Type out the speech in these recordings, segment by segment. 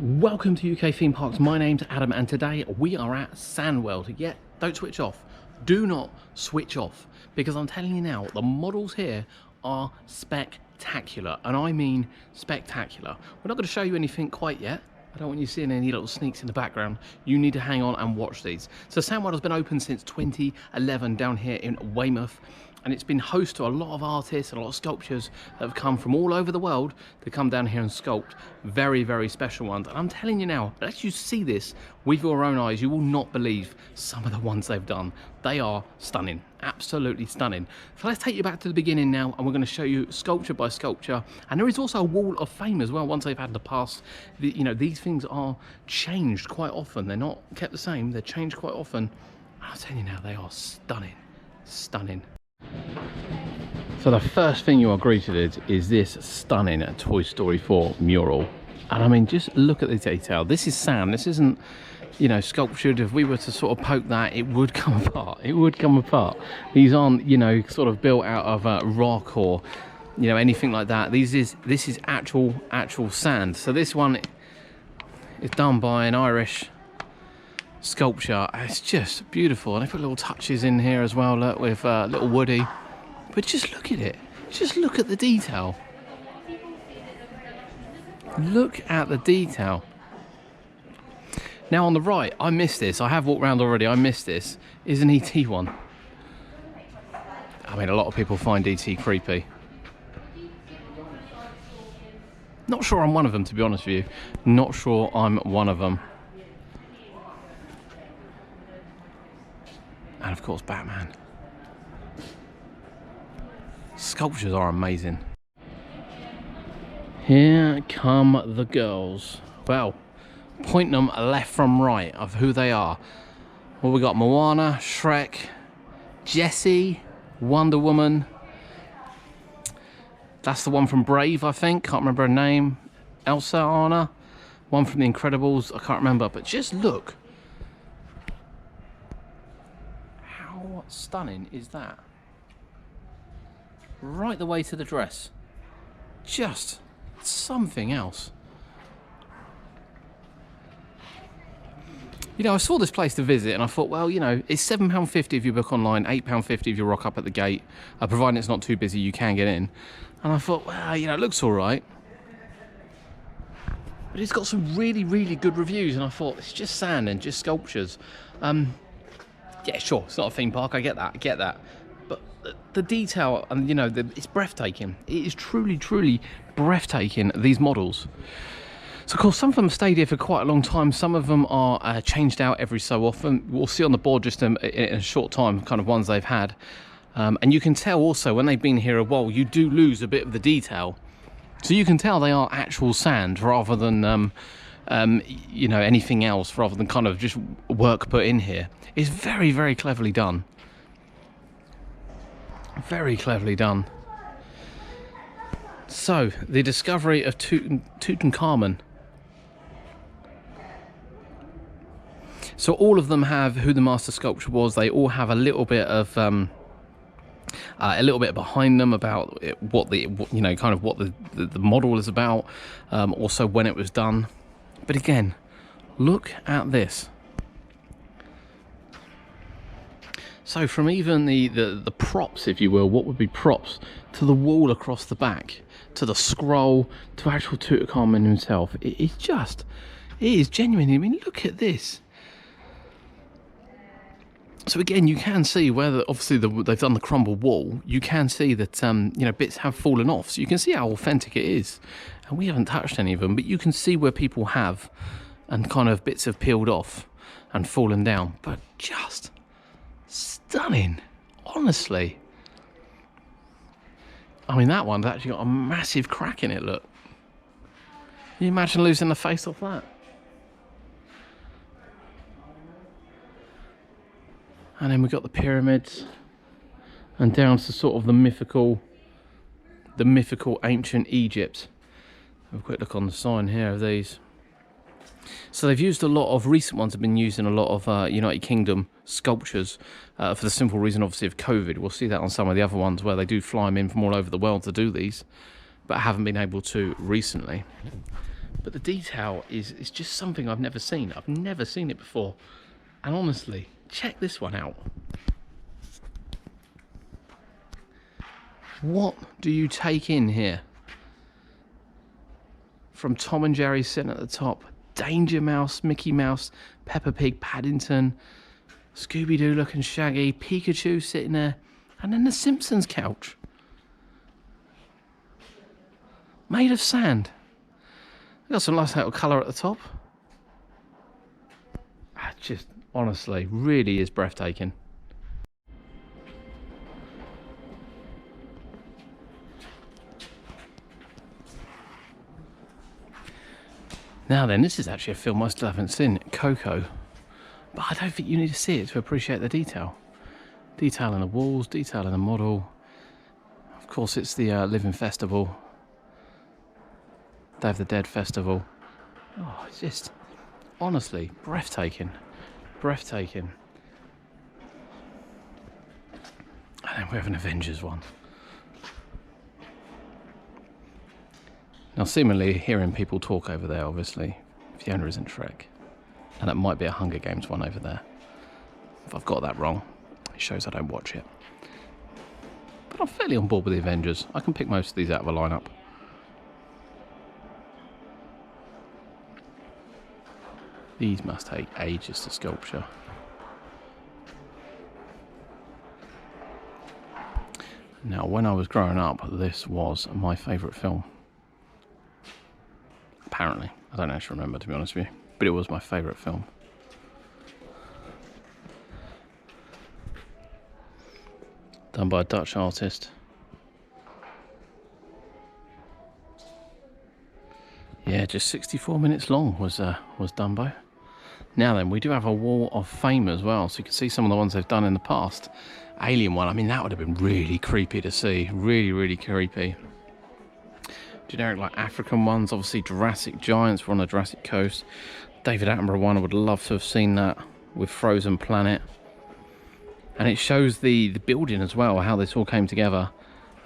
Welcome to UK Theme Parks. My name's Adam and today we are at Sandworld. Yeah, don't switch off. Do not switch off, because I'm telling you now, the models here are spectacular, and I mean spectacular. We're not going to show you anything quite yet. I don't want you seeing any little sneaks in the background. You need to hang on and watch these. So Sandworld has been open since 2011 down here in Weymouth, and it's been host to a lot of artists and a lot of sculptures that have come from all over the world to come down here and sculpt very, very special ones. And I'm telling you now, as you see this with your own eyes, you will not believe some of the ones they've done. They are stunning, absolutely stunning. So let's take you back to the beginning now, and we're going to show you sculpture by sculpture. And there is also a wall of fame as well. Once they've had the past, you know, these things are changed quite often. They're not kept the same, they're changed quite often. I'll tell you now, they are stunning, stunning. So the first thing you are greeted is this stunning Toy Story 4 mural. And I mean, just look at the detail. This is sand, this isn't, you know, sculptured. If we were to sort of poke that, it would come apart. It would come apart. These aren't, you know, sort of built out of rock or, you know, anything like that. This is actual sand. So this one is done by an Irish sculpture. It's just beautiful, and they put little touches in here as well, look, with little Woody. But just look at it, just look at the detail. Look at the detail. Now on the right, I missed this. I have walked around already. I missed this. Is an ET one. I mean, a lot of people find ET creepy. Not sure I'm one of them, to be honest with you. Not sure I'm one of them. And of course, Batman. Sculptures are amazing. Here come the girls. Well, point them left from right of who they are. Well, we got Moana, Shrek, Jessie, Wonder Woman. That's the one from Brave, I think. Can't remember her name. Elsa, Anna. One from The Incredibles. I can't remember. But just look. How stunning is that? Right the way to the dress. Just something else. You know, I saw this place to visit and I thought, well, you know, it's £7.50 if you book online, £8.50 if you rock up at the gate. Providing it's not too busy, you can get in. And I thought, well, you know, it looks all right. But it's got some really, really good reviews, and I thought, it's just sand and just sculptures. Yeah, sure, it's not a theme park, I get that. But the detail, and you know, it's breathtaking. It is truly, truly breathtaking, these models. So of course, some of them stayed here for quite a long time. Some of them are changed out every so often. We'll see on the board just in a short time, kind of ones they've had. And you can tell also, when they've been here a while, you do lose a bit of the detail. So you can tell they are actual sand rather than, you know, anything else, rather than kind of just work put in here. It's very, very cleverly done. Very cleverly done. So, the discovery of Tutankhamun. So all of them have who the master sculptor was. They all have a little bit of behind them about what the, you know, kind of what the model is about. Also when it was done. But again, look at this. So from even the props, if you will, what would be props, to the wall across the back, to the scroll, to actual Tutankhamun himself, it is genuinely, I mean, look at this. So again, you can see where obviously they've done the crumble wall. You can see that you know, bits have fallen off, so you can see how authentic it is. And we haven't touched any of them, but you can see where people have, and kind of bits have peeled off and fallen down. But just stunning, honestly. I mean, that one's actually got a massive crack in it, look. Can you imagine losing the face off that? And then we've got the pyramids, and down to sort of the mythical ancient Egypt. Have a quick look on the sign here of these. So they've used a lot of, recent ones have been used in a lot of United Kingdom sculptures for the simple reason, obviously, of COVID. We'll see that on some of the other ones where they do fly them in from all over the world to do these, but haven't been able to recently. But the detail is just something I've never seen. I've never seen it before. And honestly, check this one out. What do you take in here? From Tom and Jerry sitting at the top, Danger Mouse, Mickey Mouse, Peppa Pig, Paddington, Scooby-Doo looking Shaggy, Pikachu sitting there, and then the Simpsons couch. Made of sand. Got some nice little colour at the top. Just honestly, really is breathtaking. Now then, this is actually a film I still haven't seen, Coco. But I don't think you need to see it to appreciate the detail. Detail in the walls, detail in the model. Of course, it's the Living Festival. Day of the Dead Festival. Oh, it's just, honestly, breathtaking. Breathtaking. And then we have an Avengers one. Now, seemingly hearing people talk over there, obviously, Fiona isn't Shrek. And it might be a Hunger Games one over there. If I've got that wrong, it shows I don't watch it. But I'm fairly on board with the Avengers. I can pick most of these out of a lineup. These must take ages to sculpture. Now, when I was growing up, this was my favourite film. Apparently. I don't actually remember, to be honest with you. But it was my favourite film. Done by a Dutch artist. Yeah, just 64 minutes long was Dumbo. Now then, we do have a Wall of Fame as well, so you can see some of the ones they've done in the past. Alien one, I mean, that would have been really creepy to see. Really, really creepy. Generic, like, African ones, obviously Jurassic Giants were on the Jurassic Coast. David Attenborough one, I would love to have seen that with Frozen Planet. And it shows the building as well, how this all came together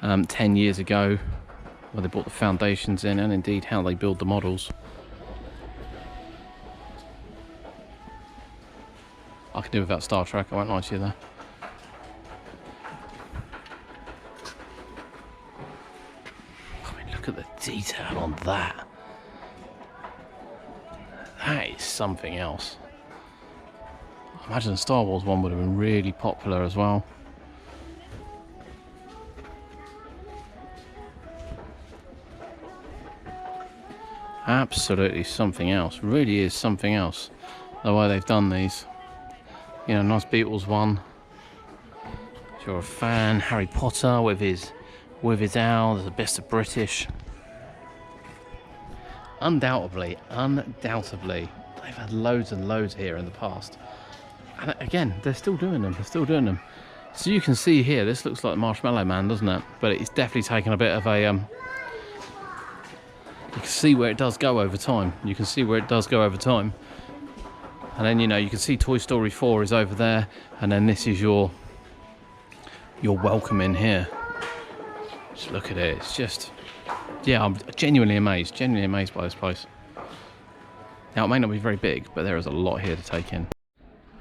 10 years ago, where they brought the foundations in, and indeed how they build the models. I could do without Star Trek, I won't lie to you there. I mean, look at the detail on that. That is something else. I imagine the Star Wars one would have been really popular as well. Absolutely something else. Really is something else. The way they've done these. You know, nice Beatles one. If you're a fan, Harry Potter with his owl, the best of British. Undoubtedly, they've had loads and loads here in the past. And again, they're still doing them, So you can see here, this looks like Marshmallow Man, doesn't it? But it's definitely taken a bit of a, you can see where it does go over time. And then, you know, you can see Toy Story 4 is over there. And then this is your welcome in here. Just look at it, it's just, yeah, I'm genuinely amazed by this place. Now, it may not be very big, but there is a lot here to take in.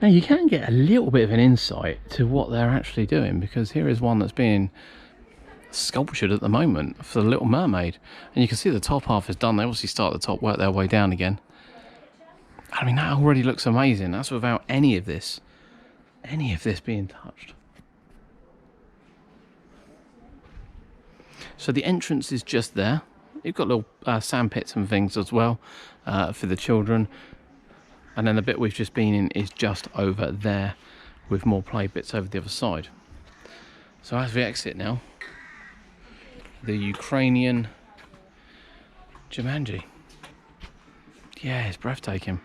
Now, you can get a little bit of an insight to what they're actually doing, because here is one that's being sculptured at the moment for the Little Mermaid. And you can see the top half is done. They obviously start at the top, work their way down again. I mean, that already looks amazing. That's without any of this being touched. So the entrance is just there. You've got little sand pits and things as well for the children. And then the bit we've just been in is just over there with more play bits over the other side. So as we exit now, the Ukrainian Jumanji. Yeah, it's breathtaking.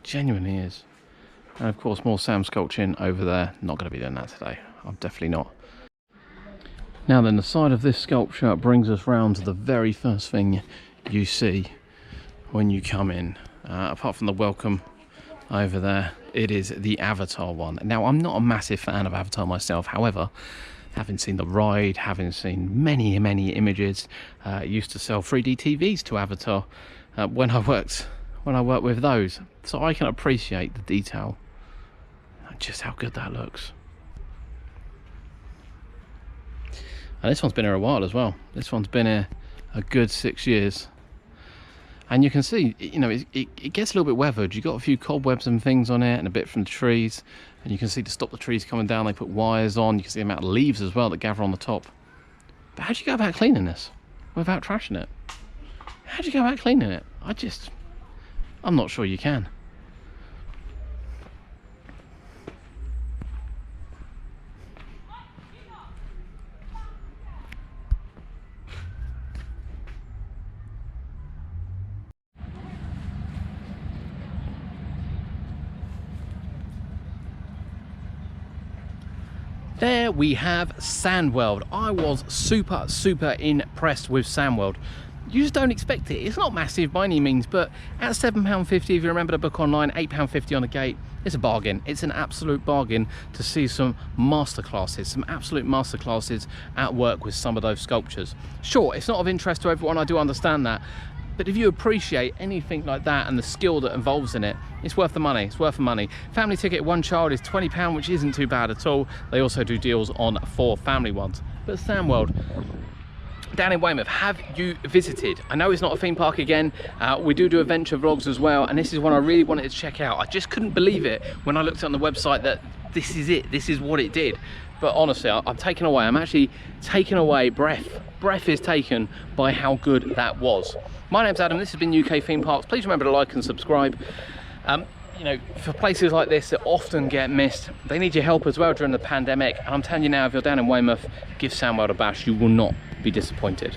Genuinely is. And of course, more Sam sculpturing over there. Not going to be doing that today. I'm definitely not. Now then, the side of this sculpture brings us round to the very first thing you see when you come in. Apart from the welcome over there, it is the Avatar one. Now, I'm not a massive fan of Avatar myself. However, having seen the ride, having seen many images. Used to sell 3D TVs to Avatar when I worked with those, so I can appreciate the detail and just how good that looks. And this one's been here a while as well. This one's been here a good 6 years. And you can see, you know, it gets a little bit weathered. You've got a few cobwebs and things on it, and a bit from the trees. And you can see to stop the trees coming down, they put wires on. You can see the amount of leaves as well that gather on the top. But how do you go about cleaning this without trashing it? How do you go about cleaning it? I'm not sure you can. There we have Sandworld. I was super impressed with Sandworld. You just don't expect it. It's not massive by any means, but at £7.50, if you remember the book online, £8.50 on the gate, it's a bargain. It's an absolute bargain to see some masterclasses, some absolute masterclasses at work with some of those sculptures. Sure, it's not of interest to everyone, I do understand that, but if you appreciate anything like that and the skill that involves in it, it's worth the money. It's worth the money. Family ticket, one child is £20, which isn't too bad at all. They also do deals on 4 family ones. But Sandworld, down in Weymouth, have you visited? I know it's not a theme park again. We do adventure vlogs as well, and this is one I really wanted to check out. I just couldn't believe it when I looked on the website that this is it. This is what it did. But honestly, I'm taken away. I'm actually taken away. Breath is taken by how good that was. My name's Adam. This has been UK Theme Parks. Please remember to like and subscribe. You know, for places like this that often get missed, they need your help as well during the pandemic. And I'm telling you now, if you're down in Weymouth, give Sandworld a bash. You will not be disappointed.